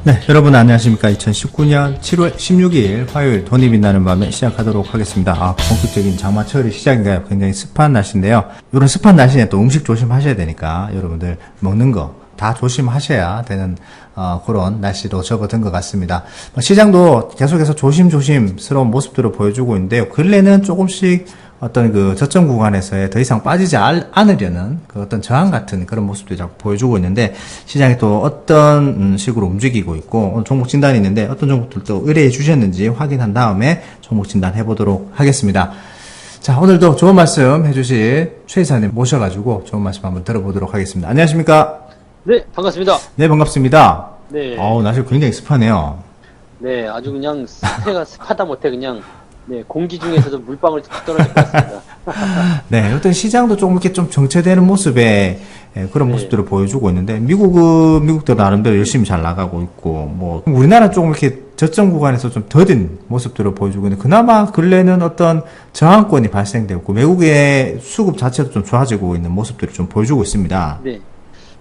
네, 여러분 안녕하십니까. 2019년 7월 16일 화요일 돈이 빛나는 밤에 시작하도록 하겠습니다. 본격적인 장마철이 시작인가요? 굉장히 습한 날씨인데요. 이런 습한 날씨에 또 음식 조심하셔야 되니까 여러분들 먹는 거 다 조심하셔야 되는 그런 날씨로 접어든 것 같습니다. 시장도 계속해서 조심스러운 모습들을 보여주고 있는데요. 근래는 조금씩 어떤 그 저점 구간에서의 더 이상 빠지지 않으려는 그 어떤 저항 같은 그런 모습들이 자꾸 보여주고 있는데, 시장이 또 어떤 식으로 움직이고 있고, 오늘 종목 진단이 있는데 어떤 종목들도 의뢰해 주셨는지 확인한 다음에 종목 진단 해보도록 하겠습니다. 자, 오늘도 좋은 말씀 해주실 최 이사님 모셔가지고 좋은 말씀 한번 들어보도록 하겠습니다. 안녕하십니까? 네, 반갑습니다. 네, 반갑습니다. 네. 날씨가 굉장히 습하네요. 네, 아주 그냥 습하다 못해 그냥, 네, 공기 중에서도 물방울 떨어질 것 같습니다. 네, 어떤 시장도 조금 이렇게 좀 정체되는 모습의 그런 네. 모습들을 보여주고 있는데, 미국도 나름대로 열심히 잘 나가고 있고, 뭐, 우리나라 조금 이렇게 저점 구간에서 좀 더딘 모습들을 보여주고 있는데, 그나마 근래는 어떤 저항권이 발생되고, 외국의 수급 자체도 좀 좋아지고 있는 모습들을 좀 보여주고 있습니다. 네.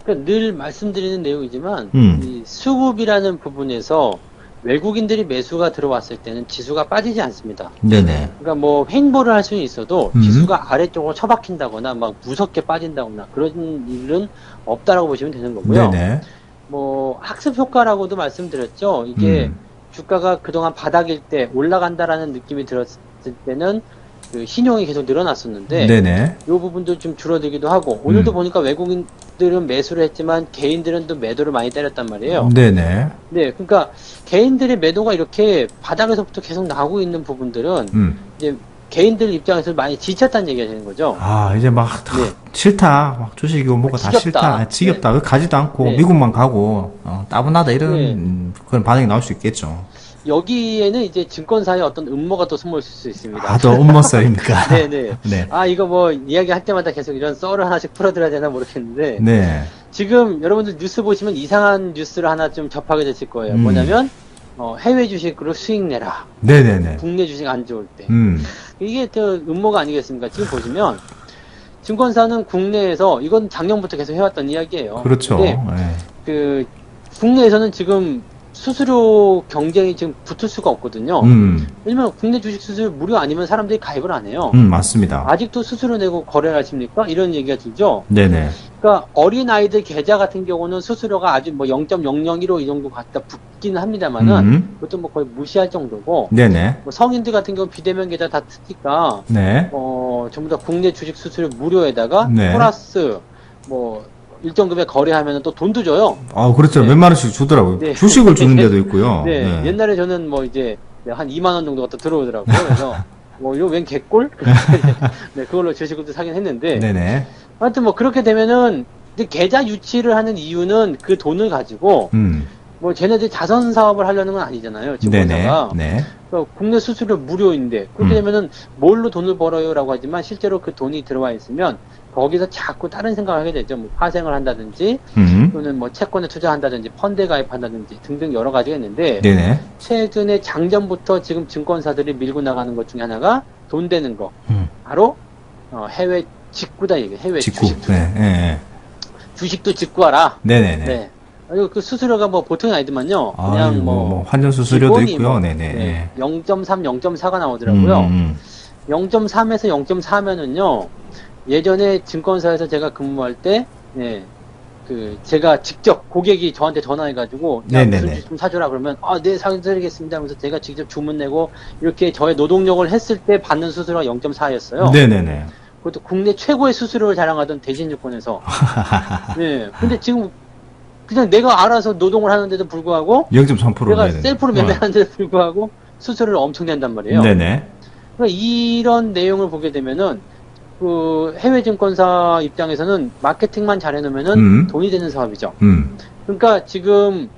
그러니까 늘 말씀드리는 내용이지만, 음. 이 수급이라는 부분에서 외국인들이 매수가 들어왔을 때는 지수가 빠지지 않습니다. 네네. 그러니까 뭐 횡보를 할 수는 있어도 지수가 아래쪽으로 처박힌다거나 막 무섭게 빠진다거나 그런 일은 없다라고 보시면 되는 거고요. 네네. 뭐 학습 효과라고도 말씀드렸죠. 이게 주가가 그동안 바닥일 때 올라간다라는 느낌이 들었을 때는 그 신용이 계속 늘어났었는데, 네네. 이 부분도 좀 줄어들기도 하고, 오늘도 보니까 외국인들은 매수를 했지만 개인들은 또 매도를 많이 때렸단 말이에요. 네네. 네, 그러니까 개인들의 매도가 이렇게 바닥에서부터 계속 나오고 있는 부분들은 이제 개인들 입장에서 많이 지쳤다는 얘기가 되는 거죠. 이제 막, 네. 싫다. 막 주식이고 뭐가 다 지겹다. 싫다. 지겹다. 왜 가지도 않고, 네. 미국만 가고, 따분하다. 이런 네. 그런 반응이 나올 수 있겠죠. 여기에는 이제 증권사의 어떤 음모가 또 숨어 있을 수 있습니다. 더 음모썰입니까? 네네. 네. 이거 뭐 이야기할 때마다 계속 이런 썰을 하나씩 풀어드려야 되나 모르겠는데, 네. 지금 여러분들 뉴스 보시면 이상한 뉴스를 하나 좀 접하게 되실 거예요. 뭐냐면 해외 주식으로 수익 내라. 네네네. 국내 주식 안 좋을 때. 음. 이게 더 음모가 아니겠습니까? 지금 보시면 증권사는 국내에서, 이건 작년부터 계속 해왔던 이야기예요. 그렇죠. 근데 네. 그 국내에서는 지금 수수료 경쟁이 지금 붙을 수가 없거든요. 왜냐면 국내 주식 수수료 무료 아니면 사람들이 가입을 안 해요. 맞습니다. 아직도 수수료 내고 거래를 하십니까? 이런 얘기가 들죠. 네네. 그러니까 어린 아이들 계좌 같은 경우는 수수료가 아주 뭐 0.001호 이 정도 갖다 붙기는 합니다만은 그것도 뭐 거의 무시할 정도고, 네네. 뭐 성인들 같은 경우 비대면 계좌 다 쓰니까 네. 전부 다 국내 주식 수수료 무료에다가 네. 플러스 뭐 일정 금액 거래하면 또 돈도 줘요. 그렇죠. 네. 몇만 원씩 주더라고요. 네. 주식을 주는 데도 있고요. 네. 네. 옛날에 저는 뭐 이제 한 2만 원 정도 갖다 들어오더라고요. 그래서 뭐 이거 웬 개꼴? 네, 그걸로 주식을 사긴 했는데, 네네. 하여튼 뭐 그렇게 되면은 이제 계좌 유치를 하는 이유는 그 돈을 가지고 뭐 쟤네들이 자선 사업을 하려는 건 아니잖아요. 증권사가. 네. 그러니까 국내 수수료 무료인데 그렇게 되면은 뭘로 돈을 벌어요라고 하지만 실제로 그 돈이 들어와 있으면 거기서 자꾸 다른 생각을 하게 되죠. 뭐 파생을 한다든지 또는 뭐 채권에 투자한다든지 펀드에 가입한다든지 등등 여러 가지가 있는데, 네네. 최근에 작년부터 지금 증권사들이 밀고 나가는 것 중에 하나가 돈 되는 거. 바로 해외 직구다 이게. 해외 직구. 주식 투자. 네. 주식도 직구하라. 네네네. 네. 그리고 그 수수료가 뭐 보통이 아니더만요. 그냥 뭐 환전 수수료도 기본이 있고요. 뭐, 네네. 네. 0.3, 0.4가 나오더라고요. 0.3에서 0.4면은요. 예전에 증권사에서 제가 근무할 때, 네, 제가 직접 고객이 저한테 전화해가지고, 야, 무슨 주식 좀 사줘라 그러면, 네, 사드리겠습니다 하면서 제가 직접 주문 내고, 이렇게 저의 노동력을 했을 때 받는 수수료가 0.4였어요. 네네네. 그것도 국내 최고의 수수료를 자랑하던 대신증권에서. 네. 근데 지금, 그냥 내가 알아서 노동을 하는데도 불구하고, 0.3%. 내가 셀프로 매매하는데도 불구하고, 수수료를 엄청 낸단 말이에요. 네네. 그러니까 이런 내용을 보게 되면은, 그 해외 증권사 입장에서는 마케팅만 잘해놓으면은 돈이 되는 사업이죠. 그러니까 지금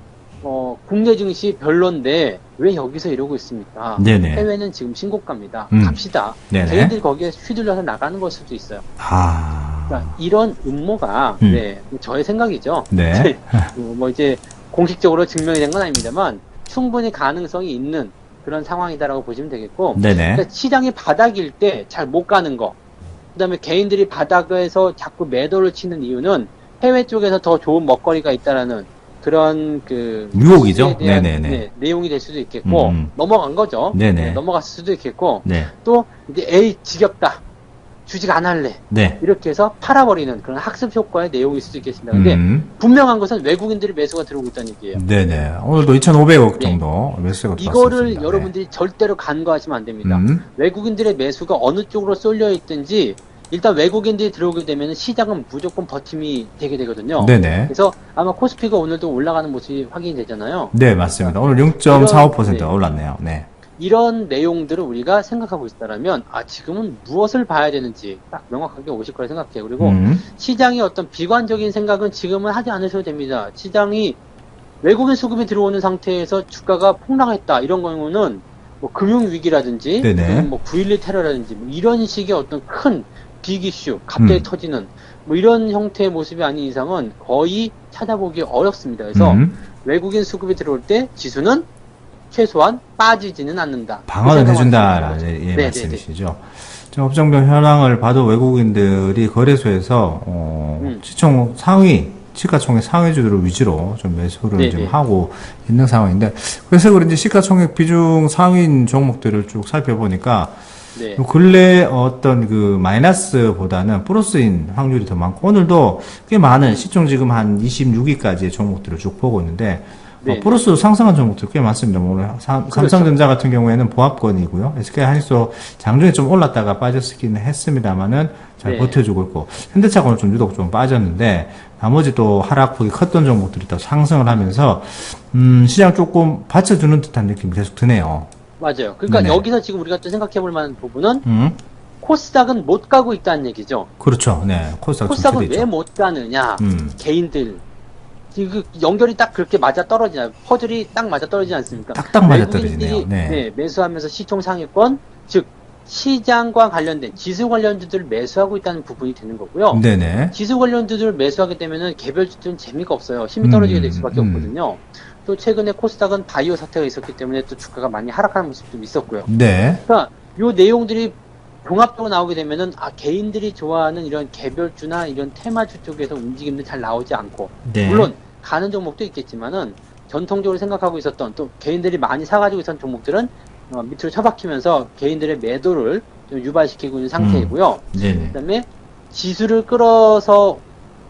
국내 증시 별론데 왜 여기서 이러고 있습니까? 네네. 해외는 지금 신고가입니다. 갑시다. 네네. 개인들이 거기에 휘둘려서 나가는 걸 수도 있어요. 그러니까 이런 음모가 저의 생각이죠. 네. 뭐 이제 공식적으로 증명이 된 건 아닙니다만 충분히 가능성이 있는 그런 상황이다라고 보시면 되겠고, 네네. 그러니까 시장이 바닥일 때 잘 못 가는 거, 그 다음에 개인들이 바닥에서 자꾸 매도를 치는 이유는 해외 쪽에서 더 좋은 먹거리가 있다라는 그런 그 유혹이죠? 수에 대한, 네네네. 네, 내용이 될 수도 있겠고 넘어간 거죠. 네네. 네, 넘어갔을 수도 있겠고 네. 또 이제 에이 지겹다. 주식 안 할래. 네. 이렇게 해서 팔아버리는 그런 학습 효과의 내용일 수도 있겠습니다. 근데 분명한 것은 외국인들의 매수가 들어오고 있다는 얘기예요. 네네. 오늘도 2,500억 네. 정도 매수가 이거를 들어왔습니다. 여러분들이 절대로 간과하시면 안 됩니다. 외국인들의 매수가 어느 쪽으로 쏠려 있든지 일단 외국인들이 들어오게 되면 시장은 무조건 버팀이 되게 되거든요. 네네. 그래서 아마 코스피가 오늘도 올라가는 모습이 확인이 되잖아요. 네, 맞습니다. 오늘 0.45%가 네. 올랐네요. 네. 이런 내용들을 우리가 생각하고 있다면 지금은 무엇을 봐야 되는지 딱 명확하게 오실 거라 생각해요. 그리고 시장의 어떤 비관적인 생각은 지금은 하지 않으셔도 됩니다. 시장이 외국인 수급이 들어오는 상태에서 주가가 폭락했다 이런 경우는 뭐 금융위기라든지 뭐 9.12 테러라든지 뭐 이런 식의 어떤 큰 빅 이슈 갑자기 터지는 뭐 이런 형태의 모습이 아닌 이상은 거의 찾아보기 어렵습니다. 그래서 외국인 수급이 들어올 때 지수는 최소한 빠지지는 않는다. 방어는 해준다라는 말씀이시죠. 업종별 현황을 봐도 외국인들이 거래소에서 시총 상위 시가총액 상위주들을 위주로 좀 매수를 좀 하고 있는 상황인데, 그래서 그런지 시가총액 비중 상위인 종목들을 쭉 살펴보니까 근래 어떤 그 마이너스보다는 플러스인 확률이 더 많고, 오늘도 꽤 많은 시총 지금 한 26위까지의 종목들을 쭉 보고 있는데 플러스로 상승한 종목들 꽤 많습니다. 오늘 삼성전자 같은 경우에는 보합권이고요. SK하이닉스 장중에 좀 올랐다가 빠졌긴 했습니다만은 잘 버텨주고 있고, 현대차가 오늘 좀 유독 좀 빠졌는데 나머지 또 하락폭이 컸던 종목들이 또 상승을 하면서 시장 조금 받쳐주는 듯한 느낌이 계속 드네요. 맞아요. 그러니까 여기서 지금 우리가 또 생각해 볼 만한 부분은 코스닥은 못 가고 있다는 얘기죠. 그렇죠. 네. 코스닥은 왜 못 가느냐. 개인들. 그 연결이 딱 그렇게 맞아 떨어지나요? 퍼즐이 딱 맞아 떨어지지 않습니까? 딱딱 맞아 떨어지네요. 매수하면서 시총 상위권, 즉 시장과 관련된 지수 관련주들을 매수하고 있다는 부분이 되는 거고요. 네네. 지수 관련주들을 매수하게 되면은 개별주들은 재미가 없어요. 힘이 떨어지게 될 수밖에 없거든요. 또 최근에 코스닥은 바이오 사태가 있었기 때문에 또 주가가 많이 하락하는 모습도 있었고요. 네. 그러니까 요 내용들이 종합적으로 나오게 되면은 개인들이 좋아하는 이런 개별주나 이런 테마주 쪽에서 움직임도 잘 나오지 않고, 물론 가는 종목도 있겠지만은 전통적으로 생각하고 있었던 또 개인들이 많이 사가지고 있었던 종목들은 밑으로 처박히면서 개인들의 매도를 좀 유발시키고 있는 상태이고요. 그다음에 지수를 끌어서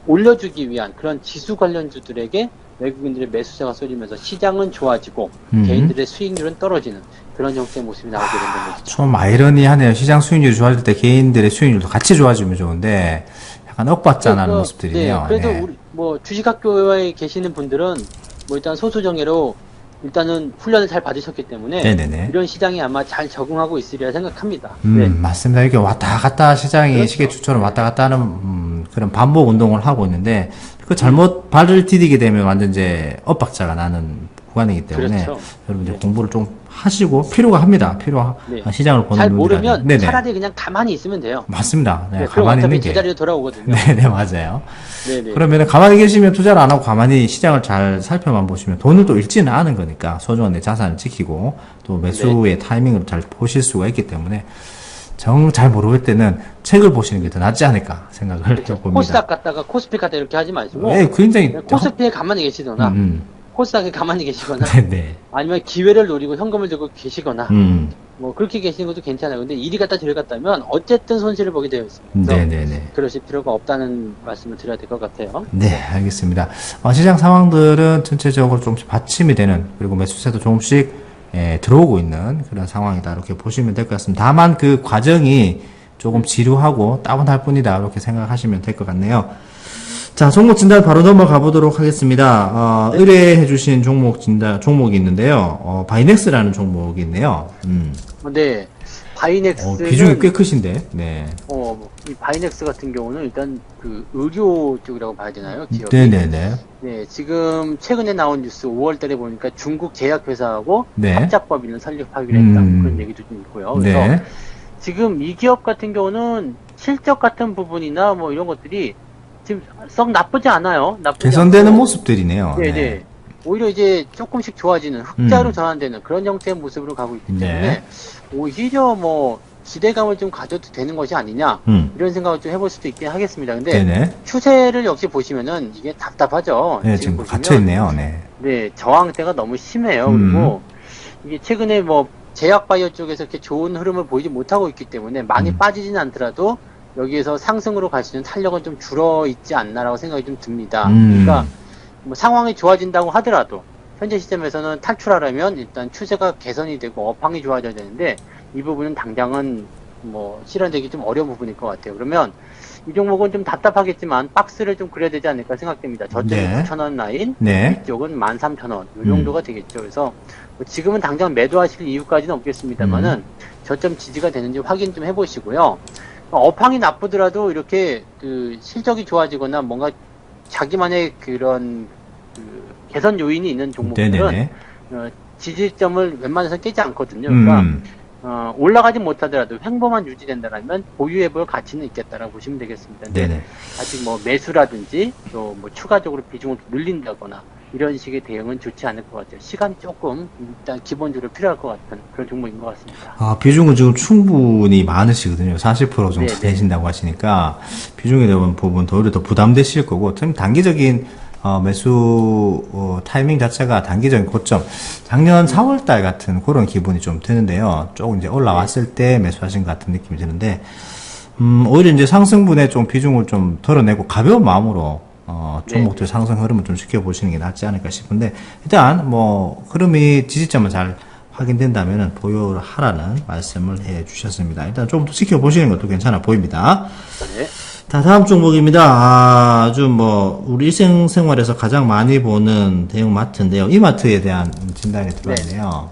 올려주기 위한 그런 지수 관련주들에게 외국인들의 매수세가 쏠리면서 시장은 좋아지고 개인들의 수익률은 떨어지는 그런 형태의 모습이 나오게 된다는 거죠. 좀 아이러니하네요. 시장 수익률이 좋아질 때 개인들의 수익률도 같이 좋아지면 좋은데 약간 억받자나는 모습들이네요. 그래도 우리 뭐 주식학교에 계시는 분들은 뭐 일단 소수정예로 일단은 훈련을 잘 받으셨기 때문에 이런 시장이 아마 잘 적응하고 있으리라 생각합니다. 맞습니다. 이게 왔다 갔다 시장이 시계추처럼 왔다 갔다 하는 그런 반복 운동을 하고 있는데, 그 잘못 발을 디디게 되면 완전 이제 엇박자가 나는 구간이기 때문에 여러분들 공부를 좀 하시고 필요가 합니다. 시장을 보는 잘 모르면 차라리 그냥 가만히 있으면 돼요. 맞습니다. 가만히 있는 게 제자리로 돌아오거든요. 네네, 맞아요. 그러면 가만히 계시면 투자를 안 하고 가만히 시장을 잘 살펴만 보시면 돈을 또 잃지는 않은 거니까 소중한 내 자산을 지키고 또 매수의 타이밍을 잘 보실 수가 있기 때문에 정 잘 모를 때는 책을 보시는 게 더 낫지 않을까 생각을 봅니다. 코스닥 갔다가 코스피 갔다 이렇게 하지 마시고 굉장히 코스피에 가만히 계시거나 코스닥에 가만히 계시거나 아니면 기회를 노리고 현금을 들고 계시거나 뭐 그렇게 계시는 것도 괜찮아요. 근데 이리 갔다 저리 갔다면 어쨌든 손실을 보게 되어 있습니다. 그러실 필요가 없다는 말씀을 드려야 될 것 같아요. 네, 알겠습니다. 시장 상황들은 전체적으로 조금씩 받침이 되는, 그리고 매수세도 조금씩 들어오고 있는 그런 상황이다, 이렇게 보시면 될 것 같습니다. 다만 그 과정이 조금 지루하고 따분할 뿐이다, 이렇게 생각하시면 될 것 같네요. 자, 종목 진단 바로 넘어가 보도록 하겠습니다. 의뢰해 주신 종목이 있는데요. 바이넥스라는 종목이 있네요. 네. 바이넥스. 비중이 꽤 크신데, 이 바이넥스 같은 경우는 일단 그 의료 쪽이라고 봐야 되나요? 기업이. 네, 지금 최근에 나온 뉴스 5월 달에 보니까 중국 제약회사하고 합작법인을 설립하기로 했다. 그런 얘기도 좀 있고요. 그래서 지금 이 기업 같은 경우는 실적 같은 부분이나 뭐 이런 것들이 지금 썩 나쁘지 않아요. 개선되는 모습들이네요. 오히려 이제 조금씩 좋아지는 흑자로 전환되는 그런 형태의 모습으로 가고 있기 때문에 오히려 뭐 기대감을 좀 가져도 되는 것이 아니냐 이런 생각을 좀 해볼 수도 있긴 하겠습니다. 근데 네네. 추세를 역시 보시면은 이게 답답하죠. 네, 지금 갇혀있네요. 네. 네, 저항대가 너무 심해요. 그리고 이게 최근에 뭐 제약바이오 쪽에서 이렇게 좋은 흐름을 보이지 못하고 있기 때문에 많이 빠지진 않더라도 여기에서 상승으로 갈 수 있는 탄력은 좀 줄어 있지 않나라고 생각이 좀 듭니다. 그러니까 뭐 상황이 좋아진다고 하더라도 현재 시점에서는 탈출하려면 일단 추세가 개선이 되고 업황이 좋아져야 되는데 이 부분은 당장은 뭐 실현되기 좀 어려운 부분일 것 같아요. 그러면 이 종목은 좀 답답하겠지만 박스를 좀 그려야 되지 않을까 생각됩니다. 저점이 네. 9,000원 라인, 네. 이쪽은 13,000원 이 정도가 되겠죠. 그래서 뭐 지금은 당장 매도하실 이유까지는 없겠습니다만은 저점 지지가 되는지 확인 좀 해보시고요. 업황이 나쁘더라도 이렇게 그 실적이 좋아지거나 뭔가 자기만의 그런 그 개선 요인이 있는 종목들은 지지점을 웬만해서 깨지 않거든요. 그러니까 올라가지 못하더라도 횡보만 유지된다면 보유해볼 가치는 있겠다라고 보시면 되겠습니다. 근데 네네. 아직 뭐 매수라든지 또 뭐 추가적으로 비중을 늘린다거나 이런 식의 대응은 좋지 않을 것 같아요. 시간이 조금 일단 기본적으로 필요할 것 같은 그런 종목인 것 같습니다. 아, 비중은 지금 충분히 많으시거든요. 40% 정도 네네. 되신다고 하시니까 비중에 대한 부분 더 오히려 더 부담되실 거고, 좀 단기적인 매수 타이밍 자체가 단기적인 고점, 작년 4월달 같은 그런 기분이 좀 드는데요. 조금 이제 올라왔을 때 매수하신 것 같은 느낌이 드는데, 오히려 이제 상승분에 좀 비중을 좀 덜어내고 가벼운 마음으로 종목들 상승 흐름을 좀 지켜보시는 게 낫지 않을까 싶은데, 일단 뭐 흐름이 지지점을 잘 확인된다면 보유를 하라는 말씀을 해 주셨습니다. 일단 좀 더 지켜보시는 것도 괜찮아 보입니다. 네. 자, 다음 종목입니다. 아주 뭐 우리 일생생활에서 가장 많이 보는 대형마트인데요. 이마트에 대한 진단이 들어왔네요.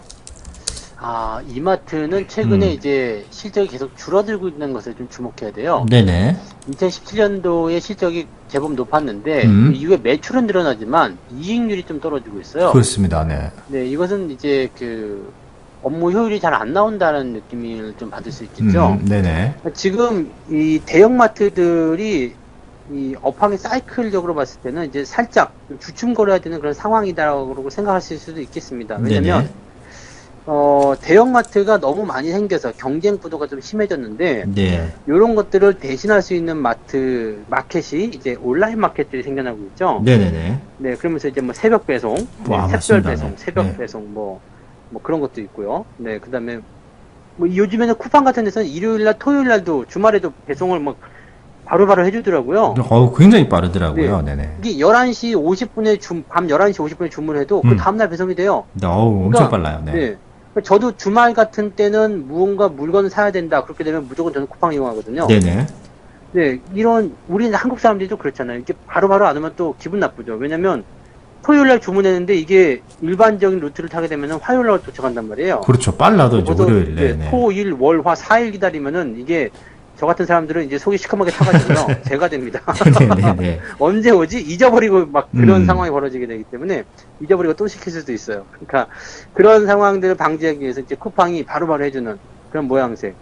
아, 이마트는 최근에 이제 실적이 계속 줄어들고 있는 것을 좀 주목해야 돼요. 네네. 2017년도에 실적이 제법 높았는데 그 이후에 매출은 늘어나지만 이익률이 좀 떨어지고 있어요. 그렇습니다. 네. 네, 이것은 이제 그 업무 효율이 잘 안 나온다는 느낌을 좀 받을 수 있겠죠. 네네. 지금 이 대형마트들이 이 업황의 사이클적으로 봤을 때는 이제 살짝 주춤거려야 되는 그런 상황이다라고 생각하실 수도 있겠습니다. 왜냐면 대형마트가 너무 많이 생겨서 경쟁 구도가 좀 심해졌는데 네. 이런 것들을 대신할 수 있는 마켓이 이제 온라인 마켓들이 생겨나고 있죠. 네네네. 네, 그러면서 이제 뭐 새벽 배송, 와, 샛별 맞습니다. 배송, 네. 새벽 네. 배송 뭐 그런 것도 있고요. 네, 그다음에 뭐 요즘에는 쿠팡 같은 데서는 일요일날, 토요일날도 주말에도 배송을 막 바로바로 해주더라고요. 굉장히 빠르더라고요. 네네. 이게 11시 50분에 밤 11시 50분에 주문해도 그 다음날 배송이 돼요. 네, 엄청 빨라요. 네. 네. 저도 주말 같은 때는 무언가 물건을 사야 된다. 그렇게 되면 무조건 저는 쿠팡 이용하거든요. 네네. 네, 우리는 한국 사람들도 그렇잖아요. 이렇게 바로바로 안 오면 또 기분 나쁘죠. 왜냐면 토요일날 주문했는데 이게 일반적인 루트를 타게 되면 화요일날 도착한단 말이에요. 그렇죠. 빨라도 이제 월요일. 네, 토, 일, 월, 화 4일 기다리면은 이게 저 같은 사람들은 이제 속이 시커멓게 타가지고요. 제가 됩니다. 네네네. 언제 오지? 잊어버리고 막 그런 상황이 벌어지게 되기 때문에 잊어버리고 또 시킬 수도 있어요. 그러니까 그런 상황들을 방지하기 위해서 이제 쿠팡이 바로바로 해주는 그런 모양새.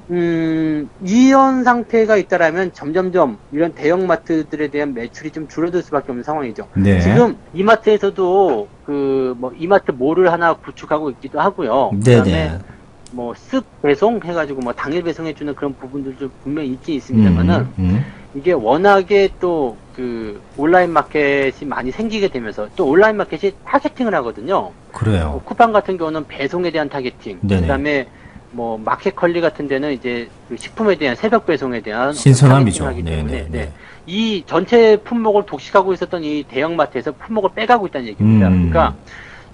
이런 상태가 있다라면 점점점 이런 대형마트들에 대한 매출이 좀 줄어들 수밖에 없는 상황이죠. 네. 지금 이마트에서도 이마트 몰을 하나 구축하고 있기도 하고요. 네네. 그다음에 뭐 쓱 배송 해가지고 뭐 당일 배송해주는 그런 부분들도 분명히 있긴 있습니다만은 이게 워낙에 또 그 온라인 마켓이 많이 생기게 되면서 또 온라인 마켓이 타겟팅을 하거든요. 그래요. 쿠팡 같은 경우는 배송에 대한 타겟팅, 네네. 그다음에 뭐 마켓컬리 같은 데는 이제 그 식품에 대한 새벽 배송에 대한 신선함이죠. 타겟팅하기 때문에 네네. 네. 이 전체 품목을 독식하고 있었던 이 대형마트에서 품목을 빼가고 있다는 얘기입니다. 그러니까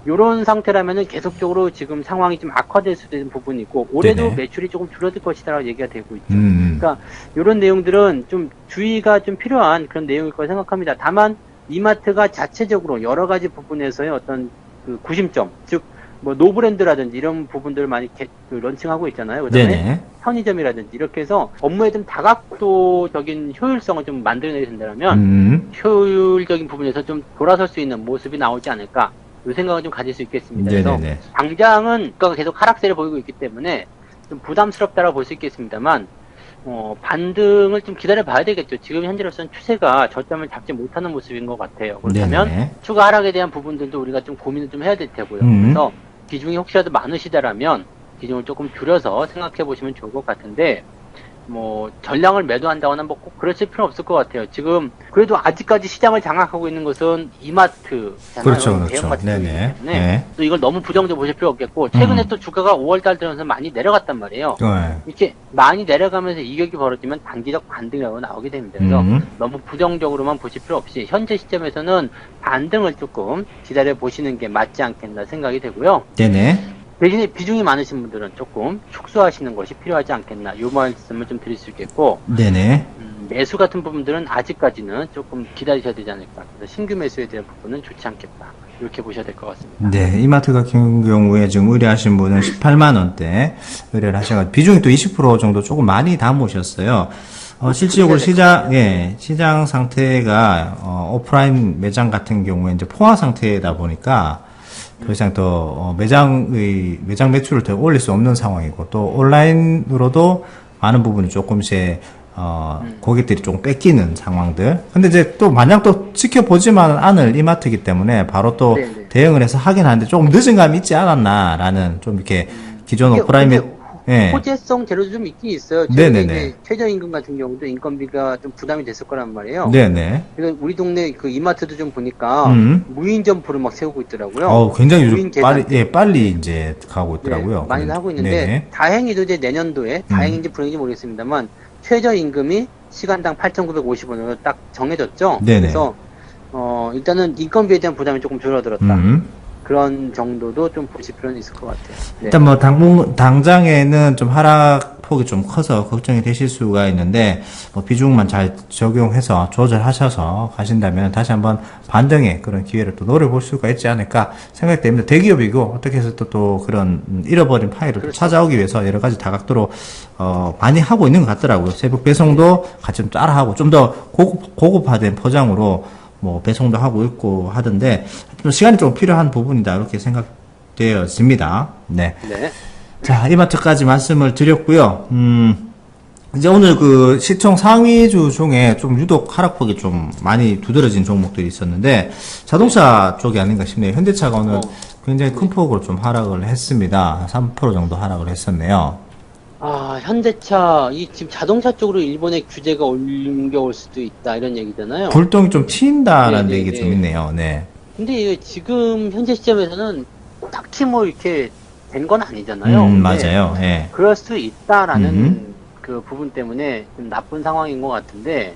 이런 상태라면은 계속적으로 지금 상황이 좀 악화될 수도 있는 부분이 있고 올해도 네네. 매출이 조금 줄어들 것이다라고 얘기가 되고 있죠. 그러니까 이런 내용들은 좀 주의가 좀 필요한 그런 내용일 거라 생각합니다. 다만 이마트가 자체적으로 여러 가지 부분에서의 어떤 그 구심점, 즉 뭐 노브랜드라든지 이런 부분들을 많이 런칭하고 있잖아요. 그다음에 네네. 편의점이라든지 이렇게 해서 업무에 좀 다각도적인 효율성을 좀 만들어내야 된다면 효율적인 부분에서 좀 돌아설 수 있는 모습이 나오지 않을까 이 생각을 좀 가질 수 있겠습니다. 네네네. 그래서 당장은 주가가 계속 하락세를 보이고 있기 때문에 좀 부담스럽다라고 볼 수 있겠습니다만 반등을 좀 기다려 봐야 되겠죠. 지금 현재로서는 추세가 저점을 잡지 못하는 모습인 것 같아요. 그렇다면 네네. 추가 하락에 대한 부분들도 우리가 좀 고민을 좀 해야 될 테고요. 그래서 비중이 혹시라도 많으시다라면 비중을 조금 줄여서 생각해 보시면 좋을 것 같은데, 뭐 전량을 매도한다거나 뭐 꼭 그러실 필요는 없을 것 같아요. 지금 그래도 아직까지 시장을 장악하고 있는 것은 이마트잖아요. 그렇죠, 그렇죠. 대형마트이기 네네. 때문에 네. 또 이걸 너무 부정적으로 보실 필요 없겠고, 최근에 또 주가가 5월달 들어서 많이 내려갔단 말이에요. 네. 이렇게 많이 내려가면서 이격이 벌어지면 단기적 반등이라고 나오게 됩니다. 그래서 너무 부정적으로만 보실 필요 없이 현재 시점에서는 반등을 조금 기다려 보시는 게 맞지 않겠나 생각이 되고요. 네네. 대신에 비중이 많으신 분들은 조금 축소하시는 것이 필요하지 않겠나, 요 말씀을 좀 드릴 수 있겠고, 네네. 매수 같은 부분들은 아직까지는 조금 기다리셔야 되지 않을까. 그래서 신규 매수에 대한 부분은 좋지 않겠다, 이렇게 보셔야 될 것 같습니다. 네, 이마트 같은 경우에 지금 의뢰하신 분은 18만 원대 의뢰를 하셔가지고 비중이 또 20% 정도 조금 많이 담으셨어요. 실질적으로 시장 상태가 오프라인 매장 같은 경우에 이제 포화 상태다 보니까 더 이상 더 매장 매출을 더 올릴 수 없는 상황이고, 또 온라인으로도 많은 부분이 조금씩 고객들이 조금 뺏기는 상황들. 근데 이제 또 마냥 또 지켜보지만 않을 이마트이기 때문에 바로 또 네네. 대응을 해서 하긴 하는데 조금 늦은 감이 있지 않았나라는, 좀 이렇게 기존 오프라인 호재성 재료도 좀 있긴 있어요. 네네네. 이제 최저임금 같은 경우도 인건비가 좀 부담이 됐을 거란 말이에요. 네네. 그래서 우리 동네 그 이마트도 좀 보니까 무인 점포를 막 세우고 있더라고요. 굉장히 무인 요즘 계단. 빨리 이제 가고 있더라고요. 네, 많이 하고 있는데, 네네. 다행히도 이제 내년도에, 다행인지 불행인지 모르겠습니다만, 최저임금이 시간당 8,950원으로 딱 정해졌죠. 네네. 그래서 일단은 인건비에 대한 부담이 조금 줄어들었다. 그런 정도도 좀 보실 필요는 있을 것 같아요. 네. 일단 뭐 당장에는 좀 하락폭이 좀 커서 걱정이 되실 수가 있는데, 뭐 비중만 잘 적용해서 조절하셔서 가신다면 다시 한번 반등의 그런 기회를 또 노려볼 수가 있지 않을까 생각됩니다. 대기업이고 어떻게 해서 또 그런 잃어버린 파일을 그렇죠. 찾아오기 위해서 여러 가지 다각도로 많이 하고 있는 것 같더라고요. 새벽 배송도 같이 좀 따라하고 좀 더 고급화된 포장으로 뭐 배송도 하고 있고 하던데, 좀 시간이 좀 필요한 부분이다, 이렇게 생각되어집니다. 네. 네. 자, 이마트까지 말씀을 드렸고요. 이제 오늘 그 시총 상위주 중에 좀 유독 하락폭이 좀 많이 두드러진 종목들이 있었는데, 자동차 쪽이 아닌가 싶네요. 현대차가 오늘 굉장히 큰 폭으로 좀 하락을 했습니다. 3% 정도 하락을 했었네요. 현대차, 지금 자동차 쪽으로 일본의 규제가 옮겨올 수도 있다, 이런 얘기잖아요. 불똥이 좀 튄다라는 네네네. 얘기 좀 있네요. 네. 근데 이게 지금 현재 시점에서는 딱히 뭐 이렇게 된 건 아니잖아요. 근데 맞아요. 예. 그럴 수 있다라는 그 부분 때문에 좀 나쁜 상황인 것 같은데,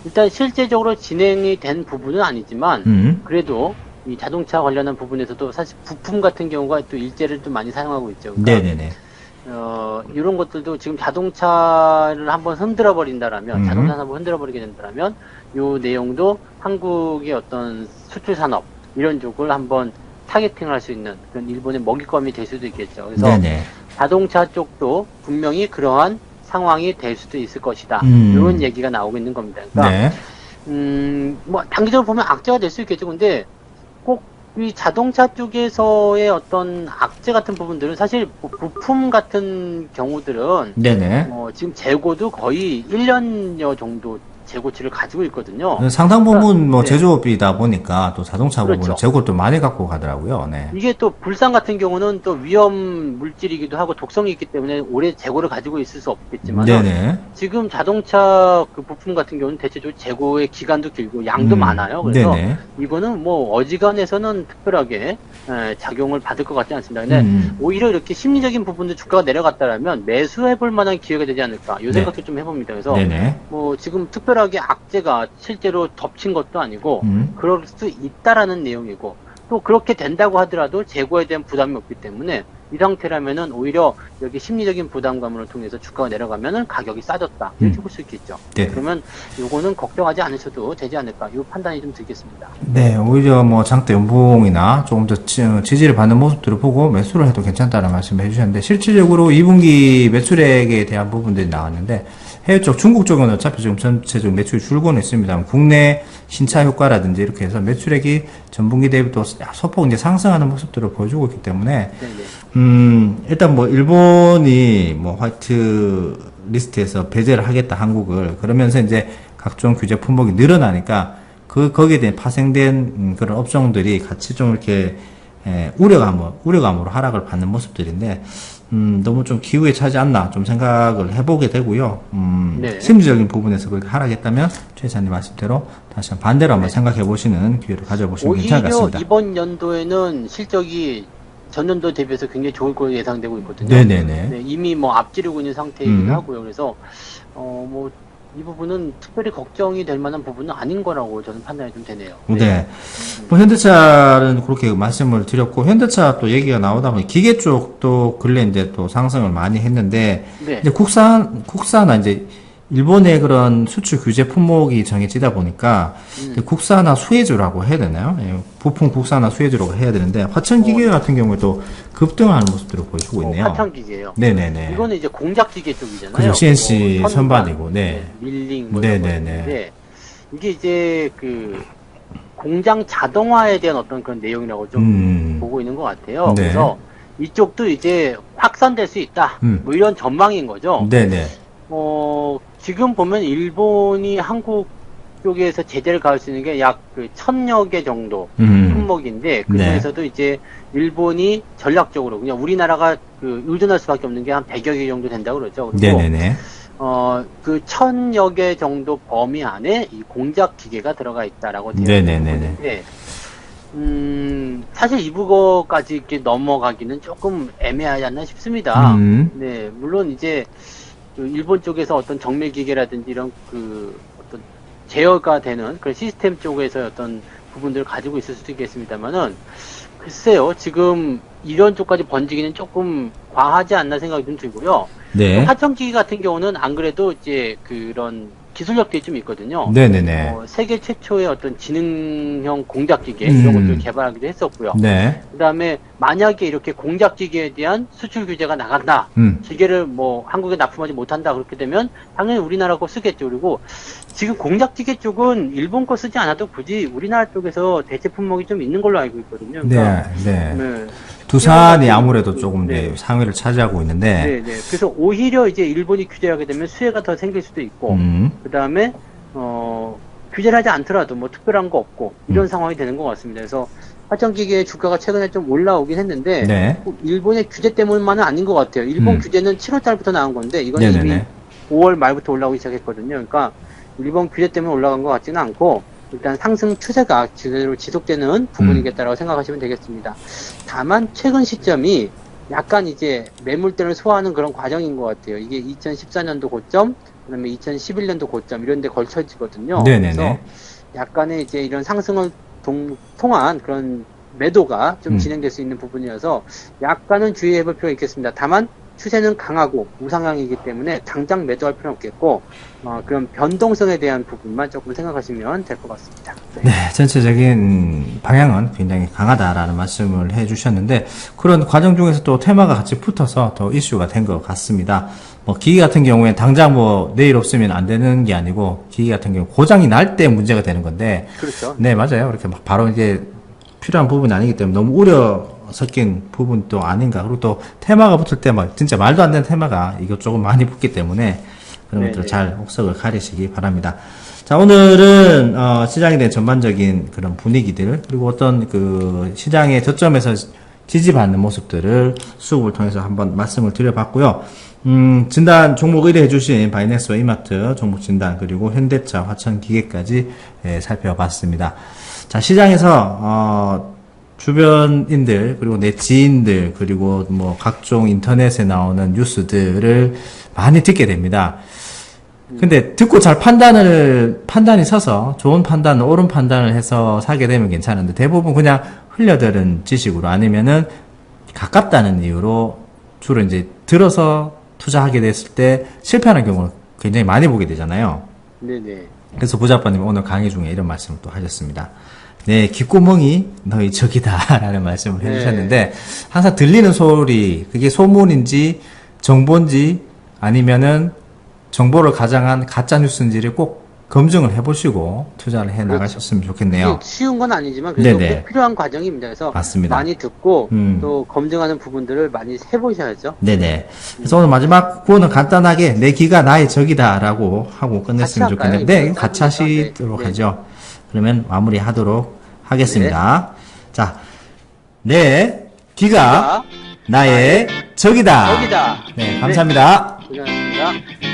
일단 실제적으로 진행이 된 부분은 아니지만, 그래도 이 자동차 관련한 부분에서도 사실 부품 같은 경우가 또 일제를 좀 많이 사용하고 있죠. 그러니까 네네네. 이런 것들도 지금 자동차를 한번 흔들어 버린다라면, 자동차 산업을 흔들어 버리게 된다라면, 요 내용도 한국의 어떤 수출 산업, 이런 쪽을 한번 타겟팅을 할 수 있는 그런 일본의 먹잇감이 될 수도 있겠죠. 그래서 네네. 자동차 쪽도 분명히 그러한 상황이 될 수도 있을 것이다. 이런 얘기가 나오고 있는 겁니다. 그러니까, 네. 뭐, 단기적으로 보면 악재가 될 수 있겠죠. 근데 꼭 이 자동차 쪽에서의 어떤 악재 같은 부분들은 사실 부품 같은 경우들은 네네. 지금 재고도 거의 1년여 정도 재고치를 가지고 있거든요. 상당 부분 뭐 네. 제조업이다 보니까 또 자동차 부분 그렇죠. 재고를 또 많이 갖고 가더라고요. 네. 이게 또 불상 같은 경우는 또 위험 물질이기도 하고 독성이 있기 때문에 오래 재고를 가지고 있을 수 없겠지만, 네네. 지금 자동차 그 부품 같은 경우는 대체적으로 재고의 기간도 길고 양도 많아요. 그래서 네네. 이거는 뭐 어지간해서는 특별하게 작용을 받을 것 같지 않습니다. 근데 오히려 이렇게 심리적인 부분도 주가가 내려갔다라면 매수해볼 만한 기회가 되지 않을까, 이 생각도 좀 해봅니다. 그래서 네네. 뭐 지금 특별하게 악재가 실제로 덮친 것도 아니고 그럴 수 있다라는 내용이고, 또 그렇게 된다고 하더라도 재고에 대한 부담이 없기 때문에 이 상태라면은 오히려 여기 심리적인 부담감을 통해서 주가가 내려가면은 가격이 싸졌다, 이렇게 볼 수 있겠죠. 네. 그러면 요거는 걱정하지 않으셔도 되지 않을까, 이 판단이 좀 들겠습니다. 네, 오히려 뭐 장대 연봉이나 조금 더 지지를 받는 모습들을 보고 매수를 해도 괜찮다는 말씀을 해주셨는데, 실질적으로 2분기 매출액에 대한 부분들이 나왔는데, 해외 쪽, 중국 쪽은 어차피 지금 전체적으로 매출이 줄고는 있습니다. 국내 신차 효과라든지 이렇게 해서 매출액이 전분기 대비 또 소폭 이제 상승하는 모습들을 보여주고 있기 때문에, 네네. 일단 뭐 일본이 뭐 화이트 리스트에서 배제를 하겠다, 한국을. 그러면서 이제 각종 규제 품목이 늘어나니까 거기에 대해 파생된 그런 업종들이 같이 좀 이렇게 우려감으로 하락을 받는 모습들인데, 너무 좀 기우에 차지 않나 좀 생각을 해보게 되고요. 네. 심리적인 부분에서 그렇게 하락했다면 최 이사님 말씀대로 다시 반대로 한번 생각해 보시는 기회를 가져보시면 괜찮을 것 오히려 같습니다. 이번 연도에는 실적이 전년도 대비해서 굉장히 좋을 걸로 예상되고 있거든요. 네네네. 네, 이미 뭐 앞지르고 있는 상태이긴 음. 하고요. 그래서 뭐 이 부분은 특별히 걱정이 될 만한 부분은 아닌 거라고 저는 판단이 좀 되네요. 네. 뭐 현대차는 그렇게 말씀을 드렸고, 현대차 또 얘기가 나오다 보니 기계 쪽도 근래 이제 또 상승을 많이 했는데, 네. 이제 국사나 이제 일본의 그런 수출 규제 품목이 정해지다 보니까 이제 국사나 수혜주라고 해야 되나요? 예, 부품 국사나 수혜주라고 해야 되는데, 화천기계 같은 경우에도 급등하는 모습들을 보여주고 있네요. 화천기계예요. 네네네. 이거는 이제 공작기계 쪽이잖아요. 그죠, CNC 뭐 선반이고, 네. 밀링 뭐 네네네. 이런 건데 이게 이제 그 공장 자동화에 대한 어떤 그런 내용이라고 좀 보고 있는 것 같아요. 네. 그래서 이쪽도 이제 확산될 수 있다. 뭐 이런 전망인 거죠. 네네. 지금 보면 일본이 한국 쪽에서 제재를 가할 수 있는 게 약 그 1000여 개 정도 품목인데 그 중에서도 이제 일본이 전략적으로 그냥 우리나라가 그 의존할 수밖에 없는 게 한 100여 개 정도 된다고 그러죠. 그리고 네네네. 그 1000여 개 정도 범위 안에 이 공작 기계가 들어가 있다라고 되어 있는데 사실 이 부분까지 이렇게 넘어가기는 조금 애매하지 않나 싶습니다. 네, 물론 이제 그 일본 쪽에서 어떤 정밀 기계라든지 이런 그 어떤 제어가 되는 그런 시스템 쪽에서 어떤 부분들을 가지고 있을 수도 있겠습니다만은 글쎄요, 지금 이런 쪽까지 번지기는 조금 과하지 않나 생각이 좀 들고요. 네. 화천기계 같은 경우는 안 그래도 이제 그런 기술력들이 좀 있거든요. 네네네. 세계 최초의 어떤 지능형 공작기계 이런 것들을 개발하기도 했었고요. 네. 그 다음에 만약에 이렇게 공작기계에 대한 수출 규제가 나간다, 기계를 뭐 한국에 납품하지 못한다 그렇게 되면 당연히 우리나라 거 쓰겠죠. 그리고 지금 공작기계 쪽은 일본 거 쓰지 않아도 굳이 우리나라 쪽에서 대체 품목이 좀 있는 걸로 알고 있거든요. 그러니까 네. 두산이 아무래도 조금 네. 상위를 차지하고 있는데. 네. 그래서 오히려 이제 일본이 규제하게 되면 수혜가 더 생길 수도 있고, 그 다음에 규제를 하지 않더라도 뭐 특별한 거 없고 이런 상황이 되는 것 같습니다. 그래서 화천기계 주가가 최근에 좀 올라오긴 했는데 네. 일본의 규제 때문만은 아닌 것 같아요. 일본 규제는 7월 달부터 나온 건데 이건 이미 5월 말부터 올라오기 시작했거든요. 그러니까 일본 규제 때문에 올라간 것 같지는 않고 일단 상승 추세가 제대로 지속되는 부분이겠다라고 생각하시면 되겠습니다. 다만 최근 시점이 약간 이제 매물대를 소화하는 그런 과정인 것 같아요. 이게 2014년도 고점, 그다음에 2011년도 고점 이런 데 걸쳐지거든요. 그래서 약간의 이제 이런 상승을 통한 그런 매도가 좀 진행될 수 있는 부분이어서 약간은 주의해 볼 필요가 있겠습니다. 다만 추세는 강하고 우상향이기 때문에 당장 매도할 필요는 없겠고 그런 변동성에 대한 부분만 조금 생각하시면 될 것 같습니다. 네, 전체적인 방향은 굉장히 강하다라는 말씀을 해주셨는데 그런 과정 중에서 또 테마가 같이 붙어서 더 이슈가 된 것 같습니다. 뭐 기계 같은 경우에 당장 뭐 내일 없으면 안 되는 게 아니고 기계 같은 경우 고장이 날 때 문제가 되는 건데 그렇죠. 네, 맞아요. 이렇게 막 바로 이제 필요한 부분이 아니기 때문에 너무 우려 섞인 부분도 아닌가. 그리고 또 테마가 붙을 때 막 진짜 말도 안 되는 테마가 이것저것 많이 붙기 때문에 그런 것들 잘 옥석을 가리시기 바랍니다. 자, 오늘은 시장에 대한 전반적인 그런 분위기들 그리고 어떤 그 시장의 저점에서 지지받는 모습들을 수급을 통해서 한번 말씀을 드려봤고요. 진단 종목 의뢰해 주신 바이넥스와 이마트 종목 진단 그리고 현대차, 화천기계까지 살펴봤습니다. 자, 시장에서 주변인들 그리고 내 지인들 그리고 뭐 각종 인터넷에 나오는 뉴스들을 많이 듣게 됩니다. 근데 듣고 잘 판단이 서서 좋은 판단, 옳은 판단을 해서 사게 되면 괜찮은데 대부분 그냥 흘려들은 지식으로 아니면은 가깝다는 이유로 주로 이제 들어서 투자하게 됐을 때 실패하는 경우를 굉장히 많이 보게 되잖아요. 네네. 그래서 부자빠님 오늘 강의 중에 이런 말씀을 또 하셨습니다. 네, 귓구멍이 너희 적이다 라는 말씀을 해주셨는데 항상 들리는 소리 그게 소문인지 정보인지 아니면은 정보를 가장한 가짜뉴스인지를 꼭 검증을 해보시고 투자를 해 나가셨으면 좋겠네요. 쉬운 건 아니지만 그래도 꼭 필요한 과정입니다. 그래서 맞습니다. 많이 듣고 또 검증하는 부분들을 많이 해보셔야죠. 네네. 그래서 오늘 마지막 구호는 간단하게 내 귀가 나의 적이다 라고 하고 끝냈으면 좋겠는데 네, 같이 하시도록 하죠. 그러면 마무리하도록 하겠습니다. 자, 내 귀가 나의 적이다. 적이다. 네, 감사합니다. 고생하셨습니다.